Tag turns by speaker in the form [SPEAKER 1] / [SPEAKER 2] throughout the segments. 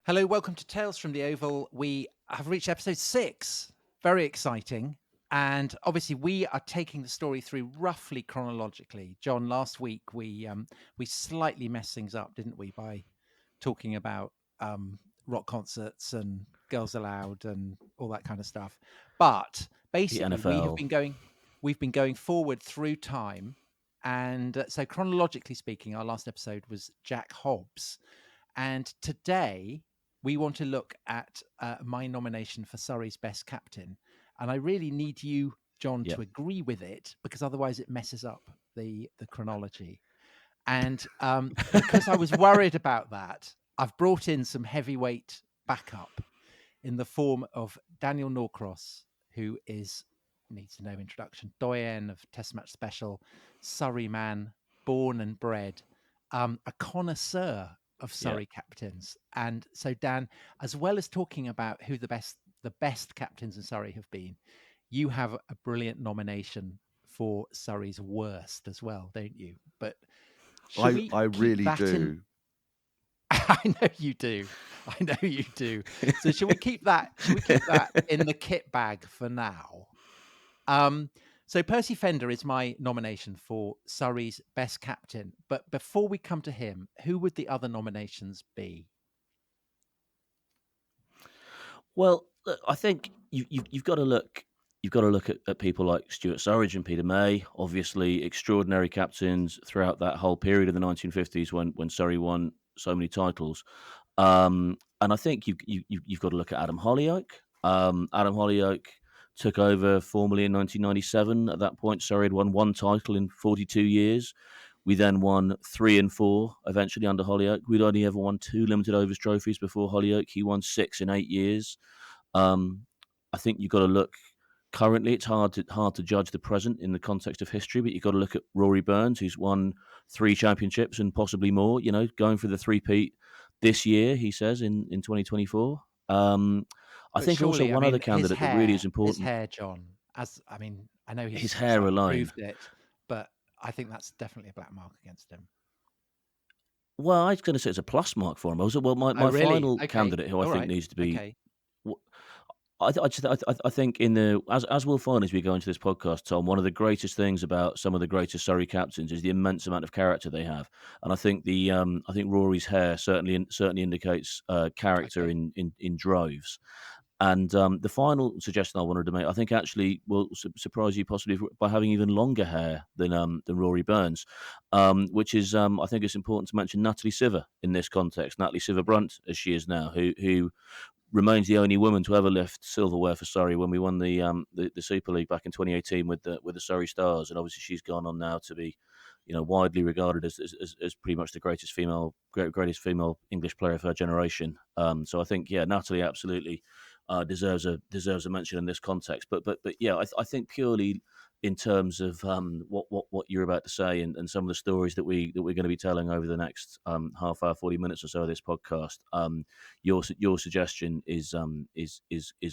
[SPEAKER 1] Hello, welcome to Tales from the Oval. We have reached episode 6. Very exciting. And obviously, we are taking the story through roughly chronologically. John, last week we slightly messed things up, didn't we, by talking about rock concerts and Girls Aloud and all that kind of stuff. But
[SPEAKER 2] The
[SPEAKER 1] basically,
[SPEAKER 2] NFL.
[SPEAKER 1] we've been going forward through time, and so chronologically speaking, our last episode was Jack Hobbs, and today we want to look at my nomination for Surrey's best captain. And I really need you, John,
[SPEAKER 2] Yeah.
[SPEAKER 1] to agree with it, because otherwise it messes up the chronology. And because I was worried about that, I've brought in some heavyweight backup in the form of Daniel Norcross, who needs no introduction, doyen of Test Match Special, Surrey man, born and bred, a connoisseur of
[SPEAKER 2] Yeah.
[SPEAKER 1] Surrey captains. And so, Dan, as well as talking about who the best captains in Surrey have been, you have a brilliant nomination for Surrey's worst as well, don't you? But shall we
[SPEAKER 3] I
[SPEAKER 1] keep
[SPEAKER 3] really
[SPEAKER 1] that in?
[SPEAKER 3] do.
[SPEAKER 1] I know you do. I know you do. So shall we keep that? Shall we keep that in the kit bag for now? Um, so Percy Fender is my nomination for Surrey's best captain. But before we come to him, who would the other nominations be?
[SPEAKER 2] Well, look, I think you've got to look. You've got to look at people like Stuart Surridge and Peter May, obviously extraordinary captains throughout that whole period of the 1950s when Surrey won so many titles. And I think you've got to look at Adam Hollyoake. Adam Hollyoake took over formally in 1997. At that point, Surrey had won one title in 42 years. We then won 3 and 4 eventually under Hollyoake. We'd only ever won 2 limited overs trophies before Hollyoake. He won 6 in 8 years. I think you've got to look currently. It's hard to judge the present in the context of history, but you've got to look at Rory Burns, who's won 3 championships and possibly more. You know, going for the three-peat this year, he says in 2024. I
[SPEAKER 1] But
[SPEAKER 2] think also
[SPEAKER 1] surely, I
[SPEAKER 2] one other
[SPEAKER 1] mean,
[SPEAKER 2] candidate that really is
[SPEAKER 1] his
[SPEAKER 2] important.
[SPEAKER 1] hair, John. I know
[SPEAKER 2] His
[SPEAKER 1] he's
[SPEAKER 2] hair
[SPEAKER 1] slightly
[SPEAKER 2] alone.
[SPEAKER 1] improved it, but I think that's definitely a black mark against him.
[SPEAKER 2] Well, I was going to say it's a plus mark for him. Also, well,
[SPEAKER 1] Oh,
[SPEAKER 2] my
[SPEAKER 1] really?
[SPEAKER 2] final
[SPEAKER 1] Okay.
[SPEAKER 2] candidate who I
[SPEAKER 1] All
[SPEAKER 2] think
[SPEAKER 1] right.
[SPEAKER 2] needs to be
[SPEAKER 1] Okay.
[SPEAKER 2] I think in the as we'll find as we go into this podcast, Tom, one of the greatest things about some of the greatest Surrey captains is the immense amount of character they have, and I think I think Rory's hair certainly indicates character
[SPEAKER 1] Okay.
[SPEAKER 2] in droves. And the final suggestion I wanted to make, I think, actually will surprise you possibly by having even longer hair than Rory Burns, which is I think it's important to mention Natalie Siver in this context, Natalie Siver Brunt as she is now, who remains the only woman to ever lift silverware for Surrey when we won the Super League back in 2018 with the Surrey Stars, and obviously she's gone on now to be, widely regarded as pretty much the greatest female English player of her generation. So I think Natalie absolutely deserves a mention in this context. But yeah, I think purely in terms of what you're about to say and some of the stories that we're going to be telling over the next half hour, 40 minutes or so of this podcast. Your suggestion is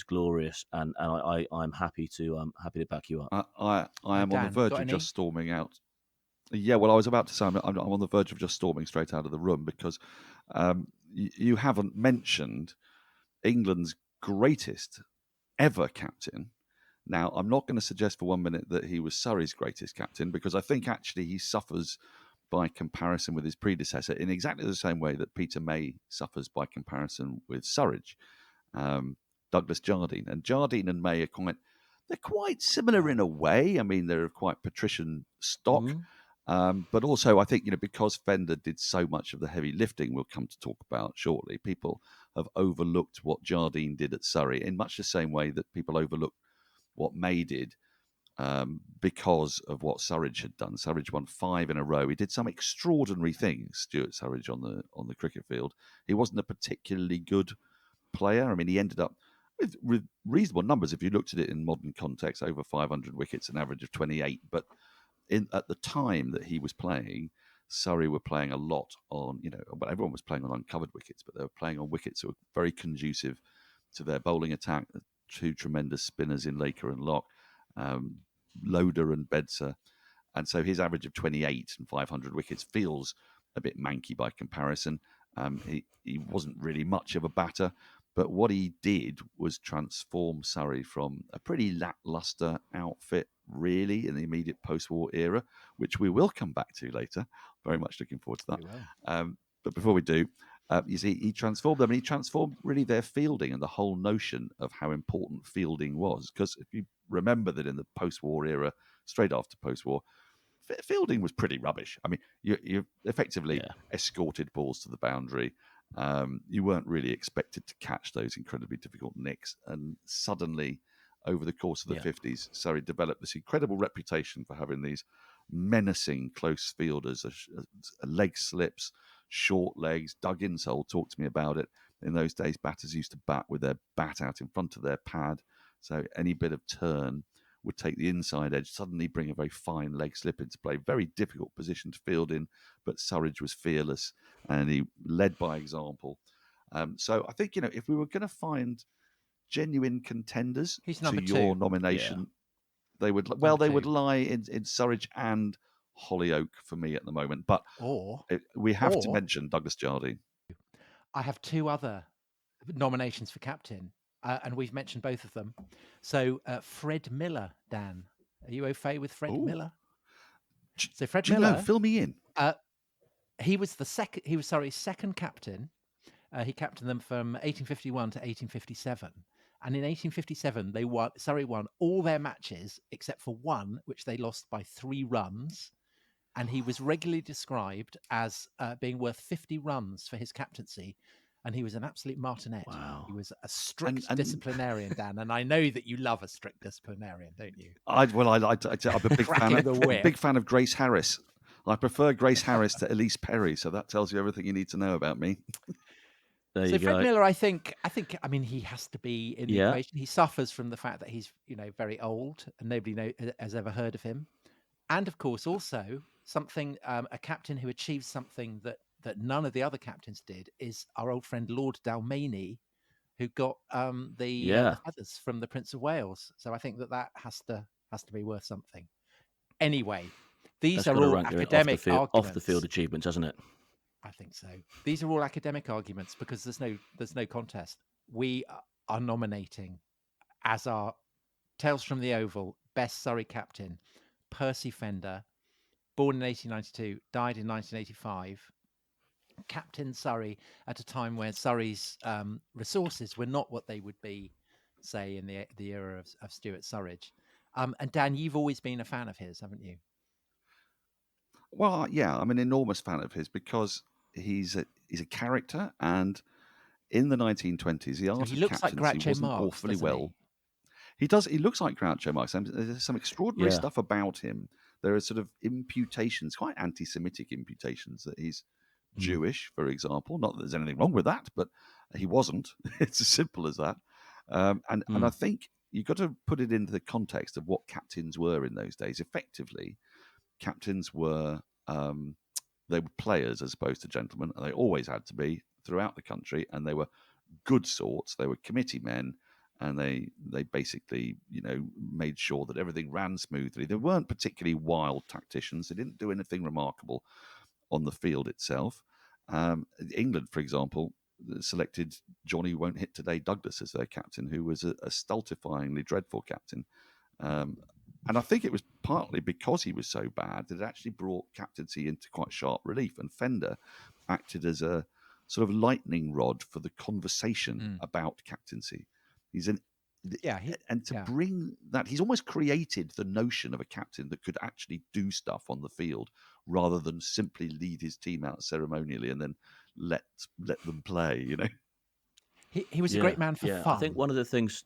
[SPEAKER 2] glorious, and I'm happy to back you up.
[SPEAKER 3] I am on the
[SPEAKER 1] Dan,
[SPEAKER 3] verge
[SPEAKER 1] got
[SPEAKER 3] of
[SPEAKER 1] any?
[SPEAKER 3] just storming out. Yeah, well, I was about to say I'm on the verge of just storming straight out of the room because you haven't mentioned England's greatest ever captain. Now, I'm not going to suggest for 1 minute that he was Surrey's greatest captain because I think actually he suffers by comparison with his predecessor in exactly the same way that Peter May suffers by comparison with Surridge, Douglas Jardine. And Jardine and May are quite similar in a way. I mean, they're quite patrician stock. But also, I think, because Fender did so much of the heavy lifting we'll come to talk about shortly, people have overlooked what Jardine did at Surrey in much the same way that people overlooked what May did because of what Surridge had done. Surridge won 5 in a row. He did some extraordinary things, Stuart Surridge, on the cricket field. He wasn't a particularly good player. I mean, he ended up with reasonable numbers if you looked at it in modern context, over 500 wickets, an average of 28. But at the time that he was playing, Surrey were playing a lot on, well, everyone was playing on uncovered wickets, but they were playing on wickets that were very conducive to their bowling attack. 2 tremendous spinners in Laker and Locke, Loader and Bedser. And so his average of 28 and 500 wickets feels a bit manky by comparison. He wasn't really much of a batter, but what he did was transform Surrey from a pretty lackluster outfit, really, in the immediate post-war era, which we will come back to later. Very much looking forward to that.
[SPEAKER 1] We will.
[SPEAKER 3] But before we do, you see, he transformed them, and he transformed really their fielding and the whole notion of how important fielding was. Because if you remember that in the post-war era, straight after post-war, fielding was pretty rubbish. I mean, you effectively escorted balls to the boundary. You weren't really expected to catch those incredibly difficult nicks. And suddenly, over the course of the 50s, Surrey developed this incredible reputation for having these menacing close fielders, leg slips, short legs. Doug Insole talked to me about it. In those days, batters used to bat with their bat out in front of their pad. So any bit of turn would take the inside edge, suddenly bring a very fine leg slip into play. Very difficult position to field in, but Surridge was fearless and he led by example. So I think, if we were going to find genuine contenders
[SPEAKER 1] He's
[SPEAKER 3] to
[SPEAKER 1] number
[SPEAKER 3] your
[SPEAKER 1] 2.
[SPEAKER 3] nomination, they would
[SPEAKER 1] Number
[SPEAKER 3] they
[SPEAKER 1] 2.
[SPEAKER 3] would lie in Surridge and Hollyoake for me at the moment. But we have to mention Douglas Jardine.
[SPEAKER 1] I have 2 other nominations for captain, and we've mentioned both of them. So Fred Miller, Dan, are you au fait with Fred Miller? So Fred Miller,
[SPEAKER 3] fill me in.
[SPEAKER 1] He was second captain. He captained them from 1851 to 1857. And in 1857, Surrey won all their matches except for one, which they lost by 3 runs. And he was regularly described as being worth 50 runs for his captaincy. And he was an absolute martinet.
[SPEAKER 2] Wow.
[SPEAKER 1] He was a strict disciplinarian, Dan. And I know that you love a strict disciplinarian, don't you?
[SPEAKER 3] I'm a big fan of Grace Harris. I prefer Grace Harris to Elise Perry, so that tells you everything you need to know about me.
[SPEAKER 1] So Fred Miller, I mean, he has to be in the equation. He suffers from the fact that he's, very old and nobody has ever heard of him. And of course, also something, a captain who achieved something that none of the other captains did is our old friend Lord Dalmeny, who got the feathers from the Prince of Wales. So I think that has to be worth something. Anyway, these are all academic arguments.
[SPEAKER 2] Off the field achievements, hasn't it?
[SPEAKER 1] I think so. These are all academic arguments because there's no contest. We are nominating as our Tales from the Oval best Surrey captain, Percy Fender, born in 1892, died in 1985. Captain Surrey at a time where Surrey's resources were not what they would be, say, in the era of Stuart Surridge. And Dan, you've always been a fan of his, haven't you?
[SPEAKER 3] Well, yeah, I'm an enormous fan of his because he's a character, and in the 1920s, the art of captaincy wasn't awfully well. He does. He looks like Groucho Marx. There's some extraordinary stuff about him. There are sort of imputations, quite anti-Semitic imputations, that he's Jewish, for example. Not that there's anything wrong with that, but he wasn't. It's as simple as that. And I think you've got to put it into the context of what captains were in those days. Effectively, captains were they were players as opposed to gentlemen, and they always had to be throughout the country. And they were good sorts. They were committee men. And they basically, made sure that everything ran smoothly. They weren't particularly wild tacticians. They didn't do anything remarkable on the field itself. England, for example, selected Johnny Won't Hit Today Douglas as their captain, who was a stultifyingly dreadful captain. And I think it was partly because he was so bad that it actually brought captaincy into quite sharp relief. And Fender acted as a sort of lightning rod for the conversation about captaincy. Bring that, he's almost created the notion of a captain that could actually do stuff on the field rather than simply lead his team out ceremonially and then let them play.
[SPEAKER 1] He was a great man for fun.
[SPEAKER 2] I think one of the things.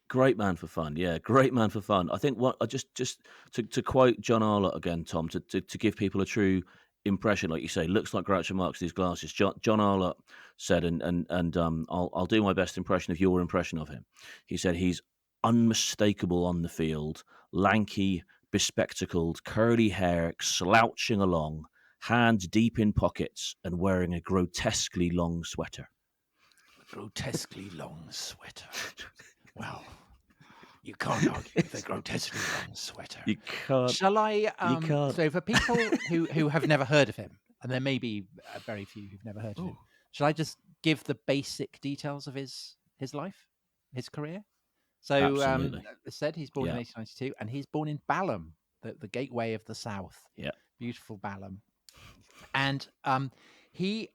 [SPEAKER 2] Great man for fun, great man for fun. I think what just to quote John Arlott again, Tom, to give people a true impression, like you say, looks like Groucho Marx, these glasses. John Arlott said, and I'll do my best impression of your impression of him. He said he's unmistakable on the field, lanky, bespectacled, curly hair, slouching along, hands deep in pockets, and wearing a grotesquely long sweater.
[SPEAKER 1] Grotesquely long sweater. Well, you can't argue with a grotesquely long sweater.
[SPEAKER 2] You can't.
[SPEAKER 1] Shall I?
[SPEAKER 2] You can't.
[SPEAKER 1] So for people who have never heard of him, and there may be very few who've never heard of him.
[SPEAKER 3] Oh.
[SPEAKER 1] Should I just give the basic details of his life, his career? So,
[SPEAKER 2] Absolutely.
[SPEAKER 1] as said, he's born in
[SPEAKER 2] Yeah.
[SPEAKER 1] 1892, and he's born in Balham, the gateway of the south.
[SPEAKER 2] Yeah.
[SPEAKER 1] Beautiful Balham. And he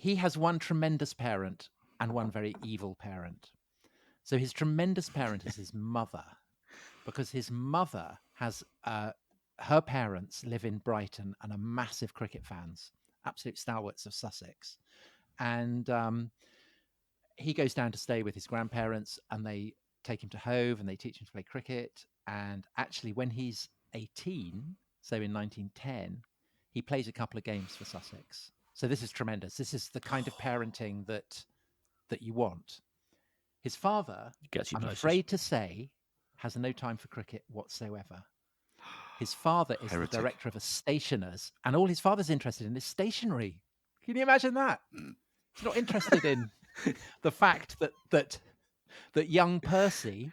[SPEAKER 1] has one tremendous parent and one very evil parent. So his tremendous parent is his mother, because his mother has her parents live in Brighton and are massive cricket fans, absolute stalwarts of Sussex. And he goes down to stay with his grandparents, and they take him to Hove and they teach him to play cricket. And actually, when he's 18, so in 1910, he plays a couple of games for Sussex. So this is tremendous. This is the kind of parenting that you want. His father,
[SPEAKER 2] Gets you
[SPEAKER 1] I'm
[SPEAKER 2] places.
[SPEAKER 1] afraid to say, has no time for cricket whatsoever. His father is
[SPEAKER 3] Heretic.
[SPEAKER 1] the director of a stationer's, and all his father's interested in is stationery. Can you imagine that? He's not interested in the fact that young Percy,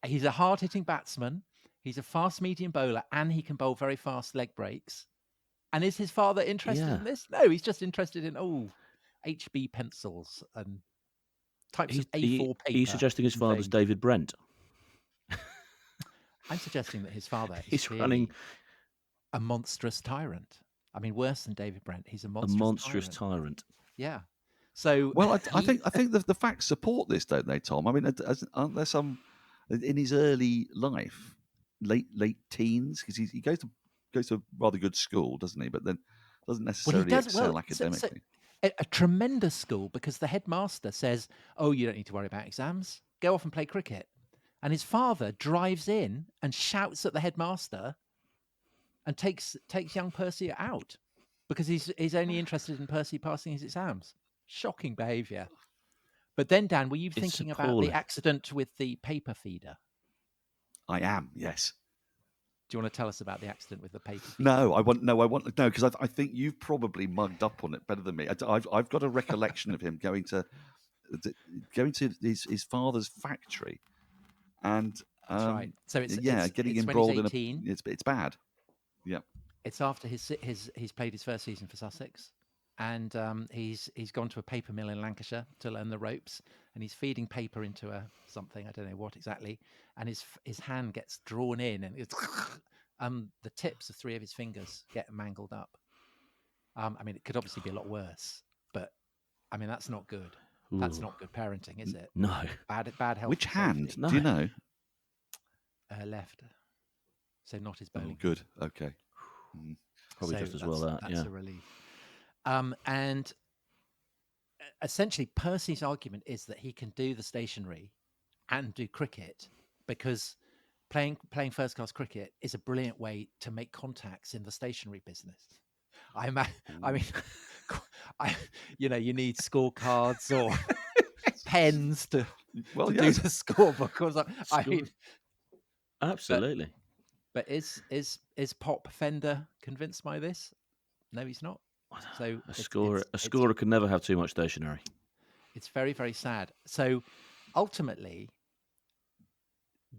[SPEAKER 1] he's a hard-hitting batsman, he's a fast medium bowler, and he can bowl very fast leg breaks. And is his father interested in this? No, he's just interested in HB pencils and types of A4 paper.
[SPEAKER 2] Are you suggesting his
[SPEAKER 1] and
[SPEAKER 2] father's
[SPEAKER 1] things.
[SPEAKER 2] David Brent?
[SPEAKER 1] I'm suggesting that his father is
[SPEAKER 2] He's
[SPEAKER 1] clearly
[SPEAKER 2] running
[SPEAKER 1] a monstrous tyrant. I mean, worse than David Brent. He's a
[SPEAKER 2] a
[SPEAKER 1] monstrous,
[SPEAKER 2] monstrous
[SPEAKER 1] tyrant.
[SPEAKER 2] tyrant.
[SPEAKER 1] Yeah. So
[SPEAKER 3] Well, I think the facts support this, don't they, Tom? I mean, aren't there some in his early life, late teens, because he goes to a rather good school, doesn't he? But then doesn't necessarily excel academically.
[SPEAKER 1] A tremendous school, because the headmaster says, "Oh, you don't need to worry about exams. Go off and play cricket." And his father drives in and shouts at the headmaster and takes young Percy out because he's only interested in Percy passing his exams. Shocking behaviour. But then, Dan, were you
[SPEAKER 2] It's
[SPEAKER 1] thinking about
[SPEAKER 2] appalling.
[SPEAKER 1] the accident with the paper feeder?
[SPEAKER 3] I am, yes.
[SPEAKER 1] Do you want to tell us about the accident with the paper feeder?
[SPEAKER 3] No, because I think you've probably mugged up on it better than me. I've got a recollection of him going to his father's factory, and
[SPEAKER 1] That's right. So it's
[SPEAKER 3] getting
[SPEAKER 1] it's
[SPEAKER 3] embroiled
[SPEAKER 1] when
[SPEAKER 3] in
[SPEAKER 1] he's 18.
[SPEAKER 3] it's bad. Yeah.
[SPEAKER 1] It's after he's played his first season for Sussex, and he's gone to a paper mill in Lancashire to learn the ropes, and he's feeding paper into a something, I don't know what exactly, and his hand gets drawn in, and it's the tips of 3 of his fingers get mangled up. I mean, it could obviously be a lot worse, but I mean that's not good. That's
[SPEAKER 2] Ooh.
[SPEAKER 1] not good parenting, is it?
[SPEAKER 2] No.
[SPEAKER 1] Bad health.
[SPEAKER 3] Which
[SPEAKER 1] and
[SPEAKER 3] hand?
[SPEAKER 1] safety.
[SPEAKER 3] Do you know?
[SPEAKER 1] Left. So not his
[SPEAKER 3] Oh,
[SPEAKER 1] bowling.
[SPEAKER 3] good. Okay.
[SPEAKER 2] Probably
[SPEAKER 1] So
[SPEAKER 2] just as well that.
[SPEAKER 1] that's
[SPEAKER 2] Yeah.
[SPEAKER 1] a relief. And essentially, Percy's argument is that he can do the stationery and do cricket because playing first class cricket is a brilliant way to make contacts in the stationery business. I mean, you need scorecards or pens to
[SPEAKER 3] Well,
[SPEAKER 1] do
[SPEAKER 3] yes.
[SPEAKER 1] the scorebook. I mean,
[SPEAKER 2] Absolutely.
[SPEAKER 1] but is Pop Fender convinced by this? No, he's not. So
[SPEAKER 2] A scorer can never have too much stationery.
[SPEAKER 1] It's very, very sad. So ultimately,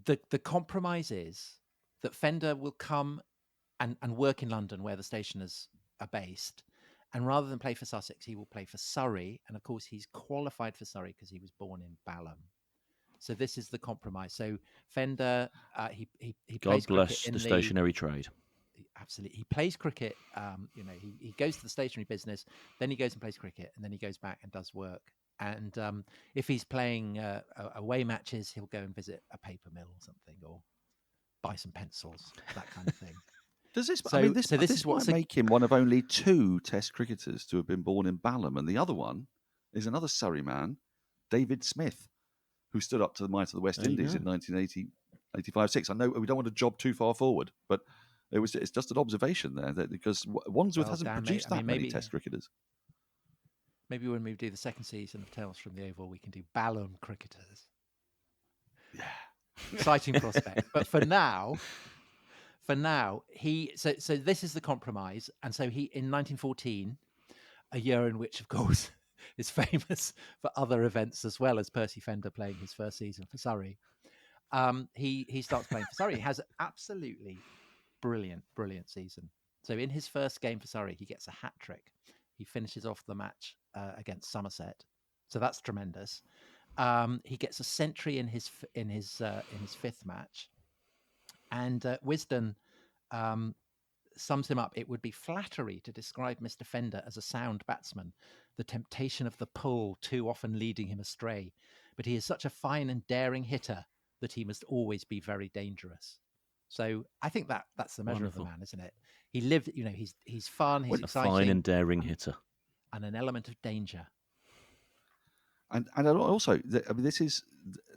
[SPEAKER 1] the compromise is that Fender will come and work in London where the stationers are based. And rather than play for Sussex, he will play for Surrey. And of course, he's qualified for Surrey because he was born in Balham. So this is the compromise. So Fender, he
[SPEAKER 2] God
[SPEAKER 1] plays
[SPEAKER 2] bless
[SPEAKER 1] cricket in
[SPEAKER 2] the stationery trade.
[SPEAKER 1] Absolutely. He plays cricket. He goes to the stationery business, then he goes and plays cricket, and then he goes back and does work. And if he's playing away matches, he'll go and visit a paper mill or something, or buy some pencils, that kind of thing.
[SPEAKER 3] Does this?
[SPEAKER 1] So-
[SPEAKER 3] I mean, this
[SPEAKER 1] so this
[SPEAKER 3] this
[SPEAKER 1] is what's
[SPEAKER 3] might make him one of only 2 Test cricketers to have been born in Balham, and the other one is another Surrey man, David Smith, who stood up to the might of the West
[SPEAKER 2] There you
[SPEAKER 3] Indies
[SPEAKER 2] go.
[SPEAKER 3] in 1980, 85-6. I know we don't want to job too far forward, but it's just an observation there that because Wandsworth
[SPEAKER 1] Well,
[SPEAKER 3] hasn't
[SPEAKER 1] Dan,
[SPEAKER 3] produced
[SPEAKER 1] I mean,
[SPEAKER 3] that many
[SPEAKER 1] maybe-
[SPEAKER 3] Test cricketers.
[SPEAKER 1] Maybe when we do the second season of Tales from the Oval, we can do Balham cricketers.
[SPEAKER 3] Yeah.
[SPEAKER 1] Exciting prospect. But for now, so this is the compromise. And so he, in 1914, a year in which, of course, is famous for other events as well as Percy Fender playing his first season for Surrey. He starts playing for Surrey. He has absolutely brilliant season. So in his first game for Surrey, he gets a hat trick. He finishes off the match against Somerset. So that's tremendous. He gets a century in his fifth match, and Wisden sums him up. It would be flattery to describe Mr. Fender as a sound batsman, the temptation of the pull too often leading him astray. But he is such a fine and daring hitter that he must always be very dangerous. So I think that's the measure of the
[SPEAKER 2] Wonderful.
[SPEAKER 1] man, isn't it? He lived, he's fun, he's
[SPEAKER 2] A
[SPEAKER 1] exciting,
[SPEAKER 2] fine and daring hitter.
[SPEAKER 1] and an element of danger.
[SPEAKER 3] And also, I mean,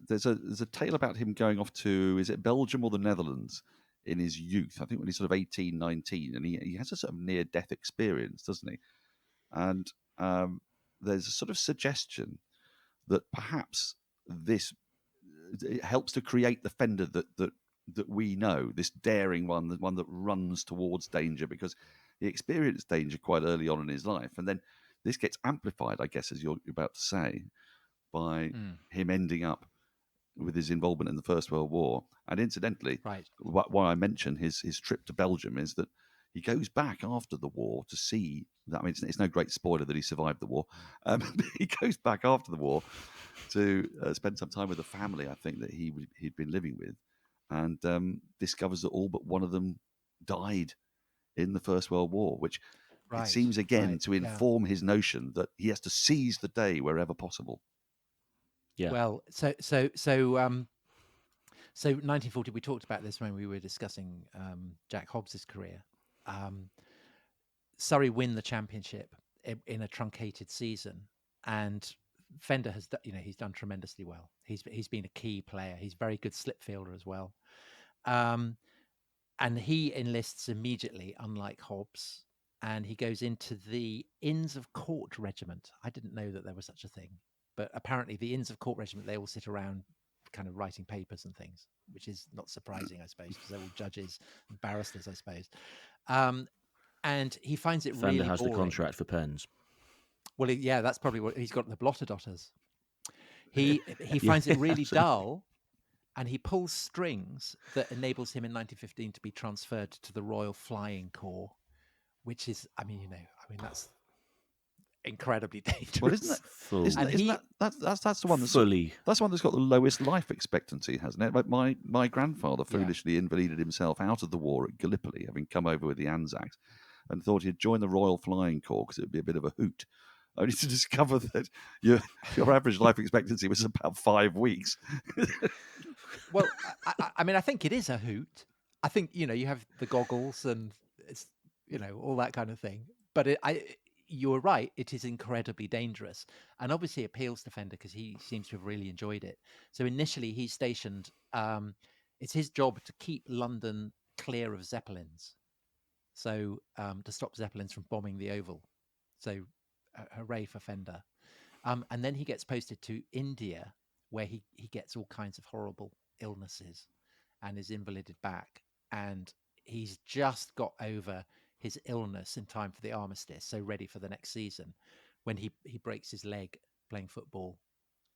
[SPEAKER 3] there's a tale about him going off to, is it Belgium or the Netherlands in his youth? I think when he's sort of 18, 19, and he has a sort of near death experience, doesn't he? And there's a sort of suggestion that perhaps it helps to create the Fender that we know, this daring one, the one that runs towards danger, because he experienced danger quite early on in his life, and then this gets amplified, I guess, as you're about to say, by him ending up with his involvement in the First World War. And incidentally,
[SPEAKER 1] Right.
[SPEAKER 3] why I mention his trip to Belgium is that he goes back after the war to see that. I mean, it's no great spoiler that he survived the war. He goes back after the war to spend some time with a family, I think, that he'd been living with, and discovers that all but one of them died in the First World War, which it seems again to inform his notion that he has to seize the day wherever possible.
[SPEAKER 2] Yeah.
[SPEAKER 1] Well, so 1940. We talked about this when we were discussing Jack Hobbs's career. Surrey win the championship in a truncated season, and Fender has, he's done tremendously well. He's been a key player. He's a very good slip fielder as well, and he enlists immediately, unlike Hobbs, and he goes into the Inns of Court Regiment. I didn't know that there was such a thing, but apparently the Inns of Court Regiment, they all sit around kind of writing papers and things, which is not surprising, I suppose, because they're all judges and barristers, I suppose. And he finds it
[SPEAKER 2] Fender
[SPEAKER 1] really
[SPEAKER 2] has
[SPEAKER 1] boring.
[SPEAKER 2] the contract for pens.
[SPEAKER 1] Well, yeah, that's probably what he's got, the blotter dotters. He finds it really dull, and he pulls strings that enables him in 1915 to be transferred to the Royal Flying Corps, which is, that's incredibly dangerous.
[SPEAKER 3] Well, isn't that's the one that's
[SPEAKER 2] fully.
[SPEAKER 3] That's the one that's got the lowest life expectancy, hasn't it? Like my grandfather foolishly invalided himself out of the war at Gallipoli, having come over with the Anzacs, and thought he'd join the Royal Flying Corps because it would be a bit of a hoot, only to discover that your average life expectancy was about 5 weeks.
[SPEAKER 1] Well, I think it is a hoot. I think, you have the goggles and it's, all that kind of thing. But you're right, it is incredibly dangerous, and obviously appeals to Fender because he seems to have really enjoyed it. So initially he's stationed, it's his job to keep London clear of Zeppelins. So to stop Zeppelins from bombing the Oval. So hooray for Fender. And then he gets posted to India, where he gets all kinds of horrible illnesses and is invalided back. And he's just got over his illness in time for the armistice, so ready for the next season, when he breaks his leg playing football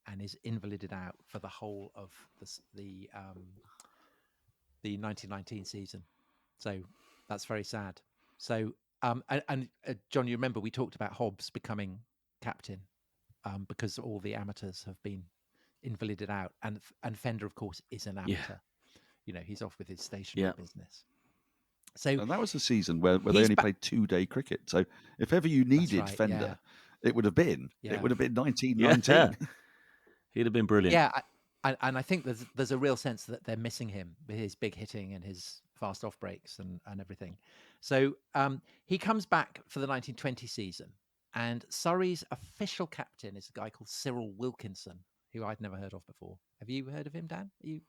[SPEAKER 1] and is invalided out for the whole of the 1919 season. So that's very sad. So and John, you remember we talked about Hobbs becoming captain because all the amateurs have been invalided out, and Fender, of course, is an amateur. He's off with his stationary business. So,
[SPEAKER 3] and that was the season where they only played 2-day cricket. So if ever you needed Fender, it would have been 1919.
[SPEAKER 2] Yeah. He'd have been brilliant.
[SPEAKER 1] Yeah, and I think there's a real sense that they're missing him with his big hitting and his fast off breaks and everything. So he comes back for the 1920 season, and Surrey's official captain is a guy called Cyril Wilkinson, who I'd never heard of before. Have you heard of him, Dan? Do you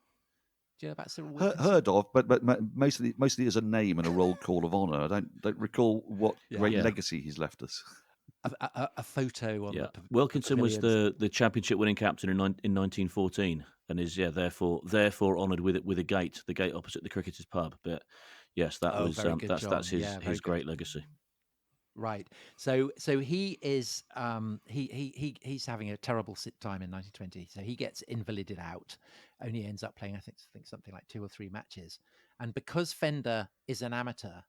[SPEAKER 1] know about Cyril Wilkinson?
[SPEAKER 3] Heard of, but mostly as a name and a roll call of honour. I don't recall what great legacy he's left us.
[SPEAKER 1] A photo on the
[SPEAKER 2] Wilkinson was the championship winning captain in 1914, and is therefore honoured with a gate, the gate opposite the Cricketers pub. But yes, that's his great legacy.
[SPEAKER 1] Right. So he is he's having a terrible time in 1920. So he gets invalided out. Only ends up playing I think something like 2 or 3 matches. And because Fender is an amateur,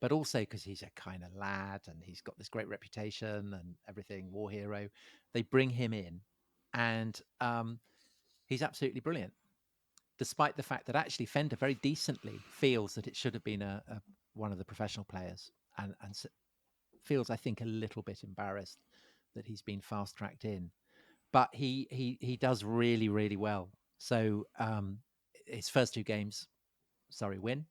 [SPEAKER 1] but also because he's a kind of lad and he's got this great reputation and everything, war hero. They bring him in, and he's absolutely brilliant, despite the fact that actually Fender very decently feels that it should have been one of the professional players, and feels, I think, a little bit embarrassed that he's been fast tracked in. But he does really, really well. So his first 2 games, Surrey win.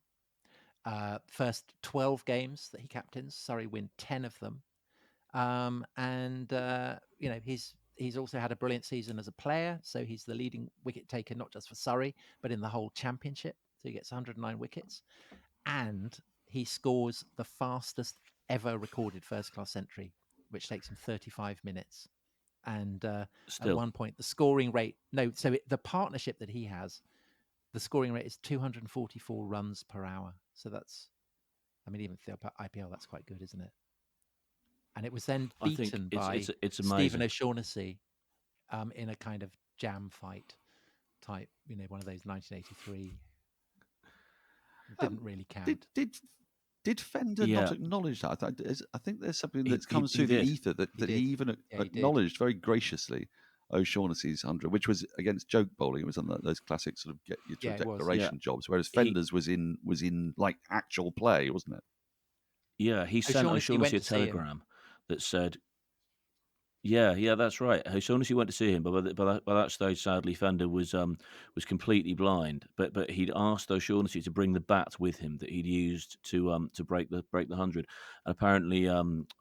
[SPEAKER 1] First 12 games that he captains, Surrey win 10 of them. And you know, he's also had a brilliant season as a player. So he's the leading wicket taker, not just for Surrey, but in the whole championship. So he gets 109 wickets, and he scores the fastest ever recorded first-class century, which takes him 35 minutes. And at
[SPEAKER 2] Still,
[SPEAKER 1] one point, the scoring rate, the partnership that he has, the scoring rate is 244 runs per hour. So that's, I mean, even for the IPL, that's quite good, isn't it? And it was then
[SPEAKER 2] I think
[SPEAKER 1] beaten by
[SPEAKER 2] it's
[SPEAKER 1] Stephen
[SPEAKER 2] amazing.
[SPEAKER 1] O'Shaughnessy in a kind of jam fight type, you know, one of those 1983. Didn't really count.
[SPEAKER 3] Did Fender
[SPEAKER 2] Yeah.
[SPEAKER 3] not acknowledge that? I think there's something
[SPEAKER 2] He-
[SPEAKER 3] that's come
[SPEAKER 2] he
[SPEAKER 3] through the
[SPEAKER 2] did.
[SPEAKER 3] ether that
[SPEAKER 1] He
[SPEAKER 3] he
[SPEAKER 1] did.
[SPEAKER 3] even
[SPEAKER 1] Yeah, he did.
[SPEAKER 3] acknowledged very graciously O'Shaughnessy's 100, which was against joke bowling. It was on those classic sort of get you to
[SPEAKER 1] Yeah,
[SPEAKER 3] a
[SPEAKER 1] it was.
[SPEAKER 3] declaration jobs, whereas
[SPEAKER 2] He-
[SPEAKER 3] Fender's was in like actual play, wasn't it?
[SPEAKER 2] Yeah, he sent
[SPEAKER 1] O'Shaughnessy went
[SPEAKER 2] O'Shaughnessy a
[SPEAKER 1] to see him.
[SPEAKER 2] telegram that said, "Yeah, that's right." O'Shaughnessy went to see him, but by that stage, sadly, Fender was completely blind. But he'd asked O'Shaughnessy to bring the bat with him that he'd used to break the 100. And apparently,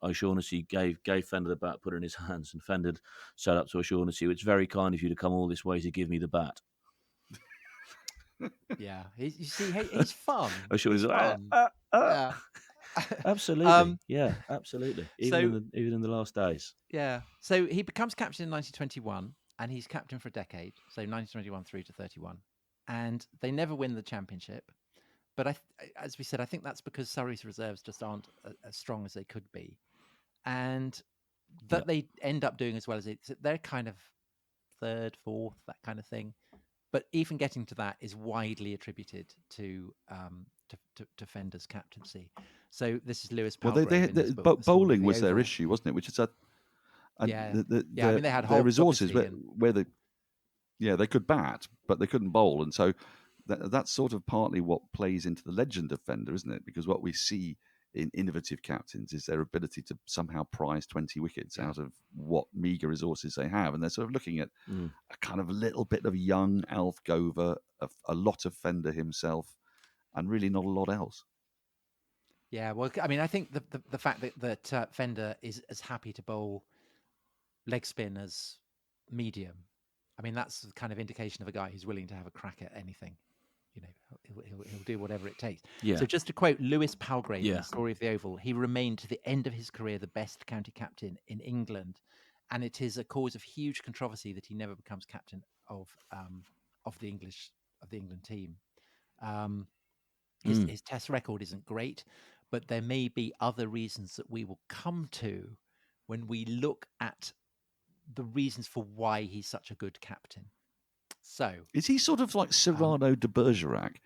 [SPEAKER 2] O'Shaughnessy gave Fender the bat, put it in his hands, and Fender said up to O'Shaughnessy, "It's very kind of you to come all this way to give me the bat."
[SPEAKER 1] Yeah, you see, he's fun.
[SPEAKER 2] O'Shaughnessy's
[SPEAKER 1] He's
[SPEAKER 2] like,
[SPEAKER 1] fun. Yeah.
[SPEAKER 2] Absolutely, yeah, absolutely. Even in the last days.
[SPEAKER 1] Yeah. So he becomes captain in 1921, and he's captain for a decade. So 1921 through to 31, and they never win the championship. But as we said, I think that's because Surrey's reserves just aren't as strong as they could be, and that they end up doing as well as they're kind of third, fourth, that kind of thing. But even getting to that is widely attributed to Fender's captaincy. So this is Lewis
[SPEAKER 3] Well,
[SPEAKER 1] Palgrave in his book, The Story of
[SPEAKER 3] bowling
[SPEAKER 1] the
[SPEAKER 3] was their
[SPEAKER 1] Oval.
[SPEAKER 3] issue, wasn't it? Which is and
[SPEAKER 1] Yeah. I mean, they had
[SPEAKER 3] their
[SPEAKER 1] Hobbs,
[SPEAKER 3] resources
[SPEAKER 1] obviously,
[SPEAKER 3] where they could bat, but they couldn't bowl, and so that's sort of partly what plays into the legend of Fender, isn't it? Because what we see in innovative captains is their ability to somehow prize 20 wickets out of what meagre resources they have, and they're sort of looking at a kind of little bit of young Alf Gover, a lot of Fender himself, and really not a lot else.
[SPEAKER 1] Yeah, well, I mean, I think the fact that Fender is as happy to bowl leg spin as medium, I mean, that's the kind of indication of a guy who's willing to have a crack at anything. You know, he'll do whatever it takes.
[SPEAKER 2] Yeah.
[SPEAKER 1] So just to quote Lewis Palgrave in
[SPEAKER 2] Yeah.
[SPEAKER 1] The Story of the Oval, he remained to the end of his career the best county captain in England, and it is a cause of huge controversy that he never becomes captain of the England team. His Test record isn't great, but there may be other reasons that we will come to when we look at the reasons for why he's such a good captain. So
[SPEAKER 3] is he sort of like Cyrano de Bergerac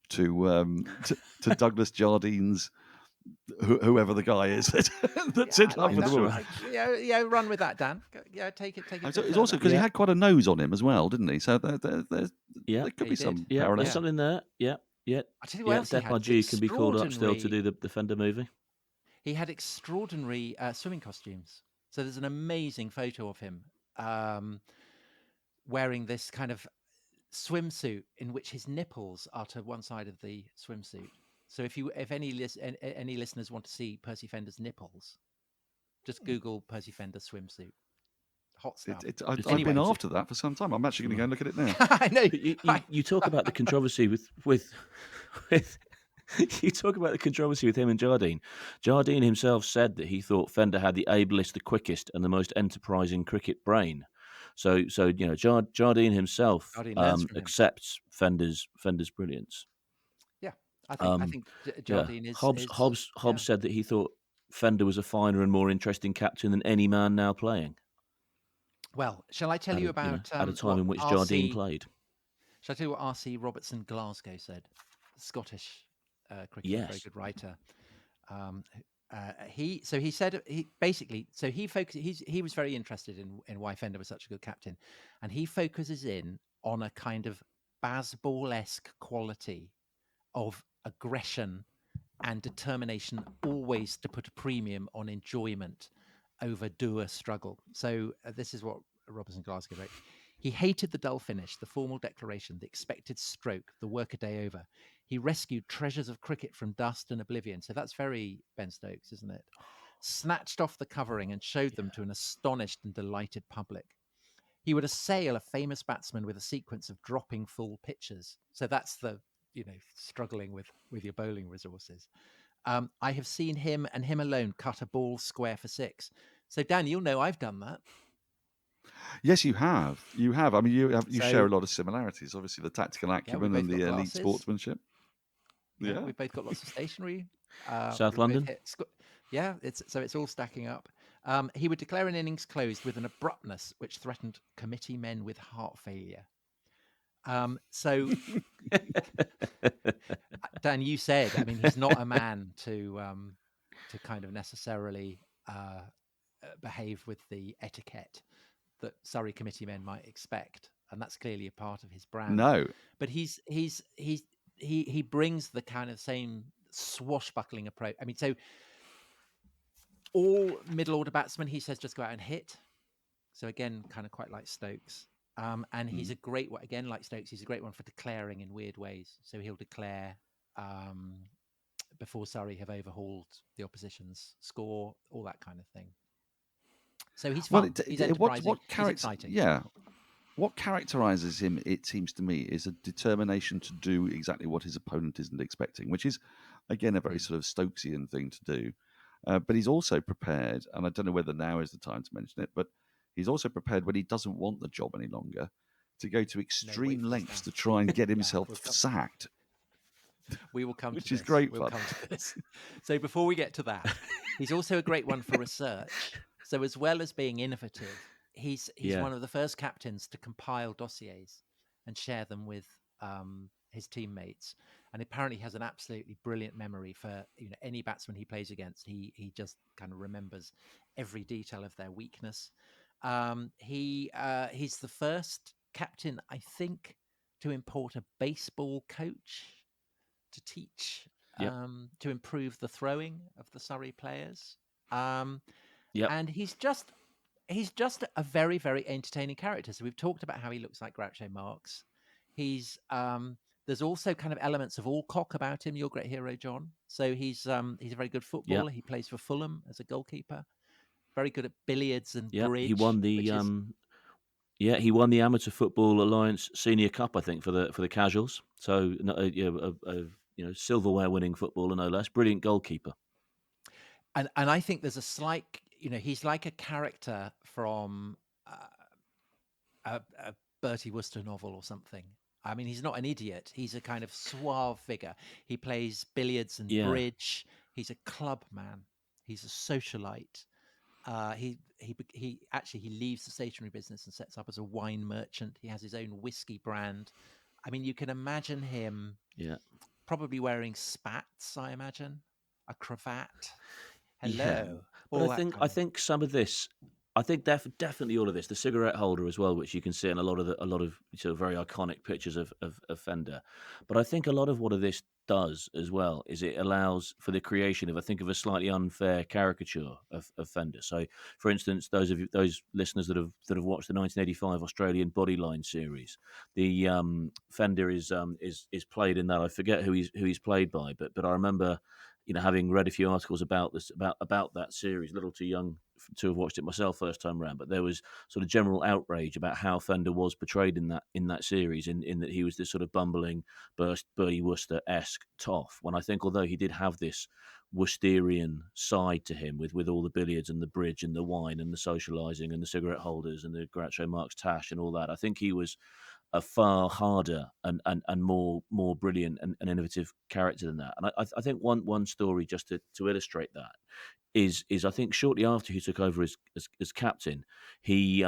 [SPEAKER 3] to Douglas Jardine's whoever the guy is that's in love with the woman?
[SPEAKER 1] Yeah, run with that, Dan. Yeah, take it.
[SPEAKER 3] It's also because he had quite a nose on him as well, didn't he? So there could be some
[SPEAKER 2] Yeah,
[SPEAKER 3] parallel.
[SPEAKER 2] there's something there. Yeah.
[SPEAKER 1] I tell you what else he had.
[SPEAKER 2] Depardieu can be called up still to do the Fender movie.
[SPEAKER 1] He had extraordinary swimming costumes. So there's an amazing photo of him wearing this kind of swimsuit in which his nipples are to one side of the swimsuit. So if any listeners want to see Percy Fender's nipples, just Google Percy Fender swimsuit. Hot stuff.
[SPEAKER 3] I've been after that for some time. I'm actually going to go and look at it now.
[SPEAKER 1] I know.
[SPEAKER 2] You talk about the controversy with you talk about the controversy with him and Jardine. Jardine himself said that he thought Fender had the ablest, the quickest, and the most enterprising cricket brain. So you know, Jardine himself accepts Fender's brilliance.
[SPEAKER 1] Yeah, I think Jardine is.
[SPEAKER 2] Hobbs said that he thought Fender was a finer and more interesting captain than any man now playing.
[SPEAKER 1] Well, shall I tell you about
[SPEAKER 2] at a time in which Jardine played?
[SPEAKER 1] Shall I tell you what R.C. Robertson Glasgow said? Scottish cricketer, very good writer. He said he was very interested in why Fender was such a good captain, and he focuses in on a kind of Bazball-esque quality of aggression and determination, always to put a premium on enjoyment over doer struggle. So this is what Robertson Glasgow wrote. He hated the dull finish, the formal declaration, the expected stroke, the workaday over. He rescued treasures of cricket from dust and oblivion. So that's very Ben Stokes, isn't it? Snatched off the covering and showed them to an astonished and delighted public. He would assail a famous batsman with a sequence of dropping full pitches. So that's the, struggling with your bowling resources. I have seen him and him alone cut a ball square for six. So Dan, you'll know I've done that.
[SPEAKER 3] Yes, you have. You have. I mean, you share
[SPEAKER 1] So-
[SPEAKER 3] a lot of similarities. Obviously, the tactical
[SPEAKER 1] we've
[SPEAKER 3] acumen
[SPEAKER 1] both
[SPEAKER 3] and
[SPEAKER 1] got
[SPEAKER 3] the elite
[SPEAKER 1] glasses.
[SPEAKER 3] sportsmanship. Yeah.
[SPEAKER 1] We've both got lots of stationery.
[SPEAKER 2] South London?
[SPEAKER 1] It's all stacking up. He would declare an innings closed with an abruptness which threatened committee men with heart failure. So, Dan, you said, I mean, he's not a man to kind of necessarily behave with the etiquette that Surrey committee men might expect, and that's clearly a part of his brand.
[SPEAKER 3] No.
[SPEAKER 1] But he brings the kind of same swashbuckling approach. I mean, so all middle order batsmen, he says, just go out and hit. So again, kind of quite like Stokes. And he's a great one, again, like Stokes, he's a great one for declaring in weird ways. So he'll declare before Surrey have overhauled the opposition's score, all that kind of thing. So he's fun. He's enterprising. He's exciting.
[SPEAKER 3] Yeah. What characterizes him, it seems to me, is a determination to do exactly what his opponent isn't expecting, which is, again, a very sort of Stokesian thing to do. But he's also prepared, and I don't know whether now is the time to mention it, but he's also prepared when he doesn't want the job any longer to go to extreme lengths to try and get himself sacked.
[SPEAKER 1] We will come to this.
[SPEAKER 3] Which is great
[SPEAKER 1] We'll
[SPEAKER 3] fun.
[SPEAKER 1] come to this. So before we get to that, he's also a great one for research. So as well as being innovative, he's one of the first captains to compile dossiers and share them with his teammates. And apparently has an absolutely brilliant memory for any batsman he plays against. He just kind of remembers every detail of their weakness. He's the first captain, I think, to import a baseball coach to teach to improve the throwing of the Surrey players. And he's just a very, very entertaining character. So we've talked about how he looks like Groucho Marx. He's there's also kind of elements of Alcock about him, your great hero, John. So he's a very good footballer. He plays for Fulham as a goalkeeper. Very good at billiards and bridge.
[SPEAKER 2] He won the he won the Amateur Football Alliance Senior Cup, I think, for the casuals. So silverware winning footballer, no less. Brilliant goalkeeper.
[SPEAKER 1] And I think there's a slight, he's like a character from a Bertie Wooster novel or something. I mean, he's not an idiot. He's a kind of suave figure. He plays billiards and bridge. He's a club man. He's a socialite. He leaves the stationery business and sets up as a wine merchant. He has his own whiskey brand. I mean, you can imagine him probably wearing spats, I imagine, a cravat. Hello.
[SPEAKER 2] Yeah. But I think some of this, I think definitely all of this, the cigarette holder as well, which you can see in a lot of sort of very iconic pictures of Fender. But I think a lot of what of this does as well is it allows for the creation of, I think, of a slightly unfair caricature of Fender. So, for instance, those listeners that have watched the 1985 Australian Bodyline series, the Fender is played in that. I forget who he's played by, but I remember, having read a few articles about this about that series, a little too young to have watched it myself first time round, but there was sort of general outrage about how Fender was portrayed in that series, in that he was this sort of bumbling Bertie Wooster-esque toff, when I think although he did have this Woosterian side to him with all the billiards and the bridge and the wine and the socialising and the cigarette holders and the Groucho Marx tash and all that, I think he was a far harder and more brilliant and innovative character than that. And I think one story just to illustrate that is I think shortly after he took over as captain, he